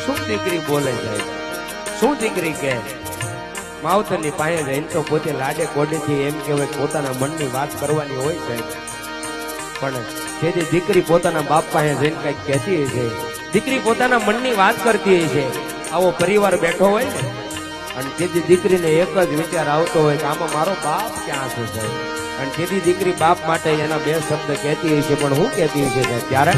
શું દીકરી બોલે સાહેબ, શું દીકરી કહે? માવતરની પાસે જઈને તો પોતે લાડે કોડેથી એમ કહેવાય પોતાના મનની વાત કરવાની હોય સાહેબ, પણ જેથી દીકરી પોતાના બાપ પાસે જઈને કઈક કહેતી છે, દીકરી પોતાના મનની વાત કરતી હોય છે, આવો પરિવાર બેઠો હોય ને, અને જેથી દીકરીને એક જ વિચાર આવતો હોય કે આમાં મારો બાપ ક્યાં છે સાહેબ, અને જેથી દીકરી બાપ માટે એના બે શબ્દ કહેતી હોય છે, પણ હું કહેતી હોય છે સાહેબ ત્યારે